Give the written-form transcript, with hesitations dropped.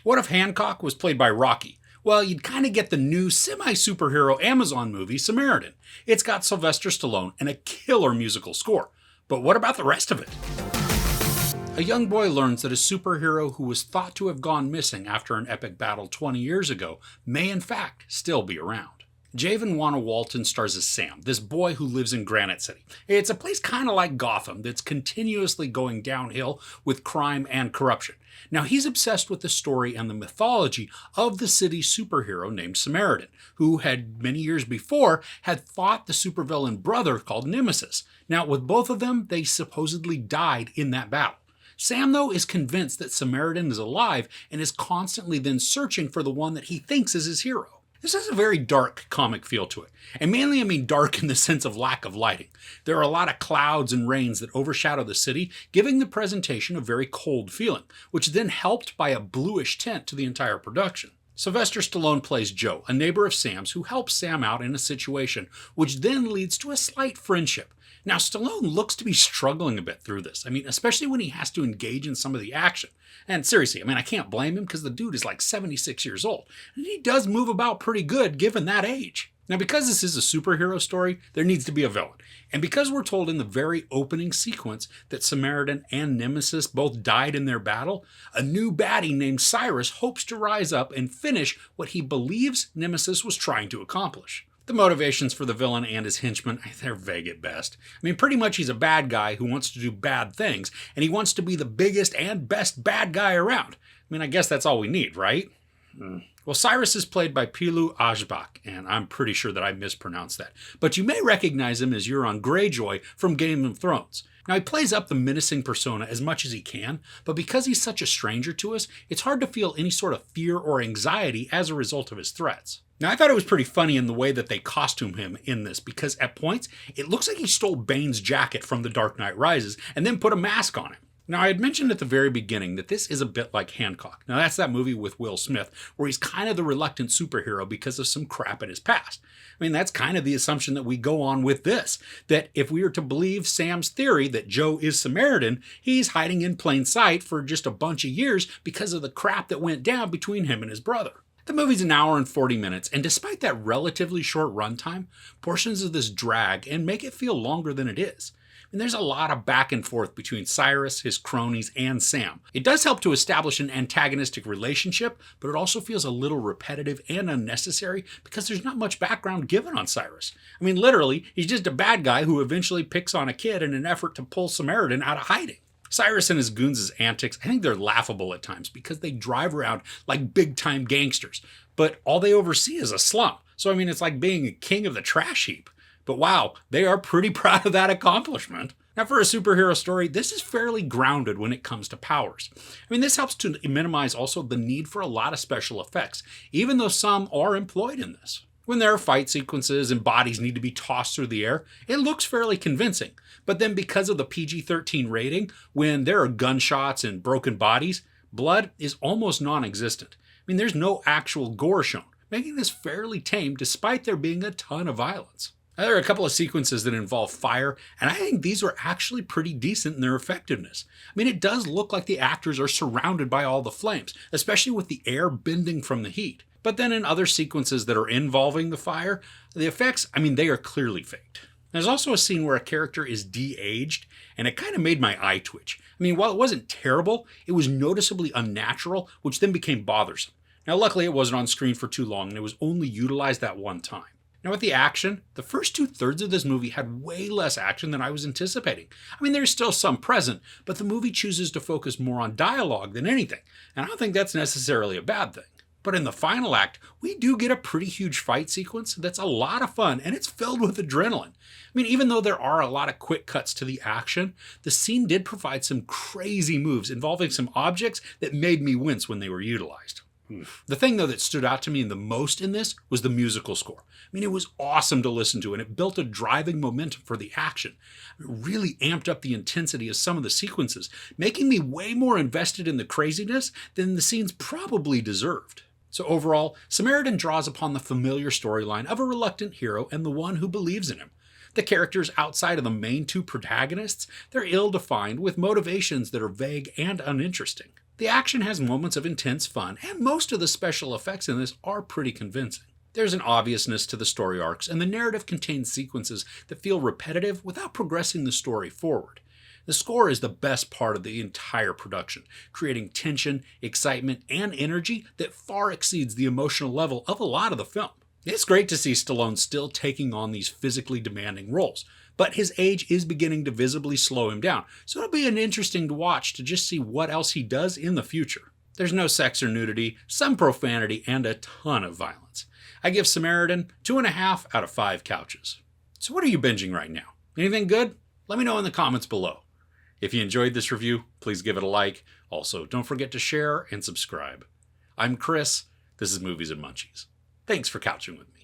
What if Hancock was played by Rocky? Well, you'd kind of get the new semi-superhero Amazon movie, Samaritan. It's got Sylvester Stallone and a killer musical score. But what about the rest of it? A young boy learns that a superhero who was thought to have gone missing after an epic battle 20 years ago may in fact still be around. Javon Walton stars as Sam, this boy who lives in Granite City. It's a place kind of like Gotham that's continuously going downhill with crime and corruption. Now he's obsessed with the story and the mythology of the city's superhero named Samaritan, who had many years before had fought the supervillain brother called Nemesis. Now with both of them, they supposedly died in that battle. Sam, though, is convinced that Samaritan is alive and is constantly then searching for the one that he thinks is his hero. This has a very dark comic feel to it. And mainly I mean dark in the sense of lack of lighting. There are a lot of clouds and rains that overshadow the city, giving the presentation a very cold feeling, which is then helped by a bluish tint to the entire production. Sylvester Stallone plays Joe, a neighbor of Sam's who helps Sam out in a situation, which then leads to a slight friendship. Now, Stallone looks to be struggling a bit through this. Especially when he has to engage in some of the action. And seriously, I can't blame him because the dude is like 76 years old. And he does move about pretty good given that age. Now, because this is a superhero story, there needs to be a villain. And because we're told in the very opening sequence that Samaritan and Nemesis both died in their battle, a new baddie named Cyrus hopes to rise up and finish what he believes Nemesis was trying to accomplish. The motivations for the villain and his henchmen, they're vague at best. Pretty much he's a bad guy who wants to do bad things, and he wants to be the biggest and best bad guy around. I guess that's all we need, right? Well, Cyrus is played by Pilu Ajbak, and I'm pretty sure that I mispronounced that. But you may recognize him as Euron Greyjoy from Game of Thrones. Now, he plays up the menacing persona as much as he can, but because he's such a stranger to us, it's hard to feel any sort of fear or anxiety as a result of his threats. Now, I thought it was pretty funny in the way that they costume him in this, because at points, it looks like he stole Bane's jacket from The Dark Knight Rises and then put a mask on him. Now, I had mentioned at the very beginning that this is a bit like Hancock. Now, that's that movie with Will Smith, where he's kind of the reluctant superhero because of some crap in his past. That's kind of the assumption that we go on with this, that if we are to believe Sam's theory that Joe is Samaritan, he's hiding in plain sight for just a bunch of years because of the crap that went down between him and his brother. The movie's an hour and 40 minutes, and despite that relatively short runtime, portions of this drag and make it feel longer than it is. There's a lot of back and forth between Cyrus, his cronies, and Sam. It does help to establish an antagonistic relationship, but it also feels a little repetitive and unnecessary because there's not much background given on Cyrus. Literally, he's just a bad guy who eventually picks on a kid in an effort to pull Samaritan out of hiding. Cyrus and his goons' antics, I think they're laughable at times because they drive around like big-time gangsters, but all they oversee is a slum. So it's like being a king of the trash heap. But wow, they are pretty proud of that accomplishment. Now, for a superhero story, this is fairly grounded when it comes to powers. This helps to minimize also the need for a lot of special effects, even though some are employed in this. When there are fight sequences and bodies need to be tossed through the air, it looks fairly convincing. But then because of the PG-13 rating, when there are gunshots and broken bodies, blood is almost non-existent. There's no actual gore shown, making this fairly tame despite there being a ton of violence. Now, there are a couple of sequences that involve fire, and I think these are actually pretty decent in their effectiveness. It does look like the actors are surrounded by all the flames, especially with the air bending from the heat. But then in other sequences that are involving the fire, the effects, they are clearly faked. There's also a scene where a character is de-aged, and it kind of made my eye twitch. While it wasn't terrible, it was noticeably unnatural, which then became bothersome. Now, luckily it wasn't on screen for too long, and it was only utilized that one time. Now, with the action, the first 2/3 of this movie had way less action than I was anticipating. There's still some present, but the movie chooses to focus more on dialogue than anything, and I don't think that's necessarily a bad thing. But in the final act, we do get a pretty huge fight sequence that's a lot of fun, and it's filled with adrenaline. Even though there are a lot of quick cuts to the action, the scene did provide some crazy moves involving some objects that made me wince when they were utilized. The thing, though, that stood out to me the most in this was the musical score. It was awesome to listen to, and it built a driving momentum for the action. It really amped up the intensity of some of the sequences, making me way more invested in the craziness than the scenes probably deserved. So overall, Samaritan draws upon the familiar storyline of a reluctant hero and the one who believes in him. The characters outside of the main two protagonists, they're ill-defined with motivations that are vague and uninteresting. The action has moments of intense fun, and most of the special effects in this are pretty convincing. There's an obviousness to the story arcs, and the narrative contains sequences that feel repetitive without progressing the story forward. The score is the best part of the entire production, creating tension, excitement, and energy that far exceeds the emotional level of a lot of the film. It's great to see Stallone still taking on these physically demanding roles, but his age is beginning to visibly slow him down, so it'll be interesting to watch to just see what else he does in the future. There's no sex or nudity, some profanity, and a ton of violence. I give Samaritan 2.5 out of 5 couches. So what are you binging right now? Anything good? Let me know in the comments below. If you enjoyed this review, please give it a like. Also, don't forget to share and subscribe. I'm Chris. This is Movies and Munchies. Thanks for couching with me.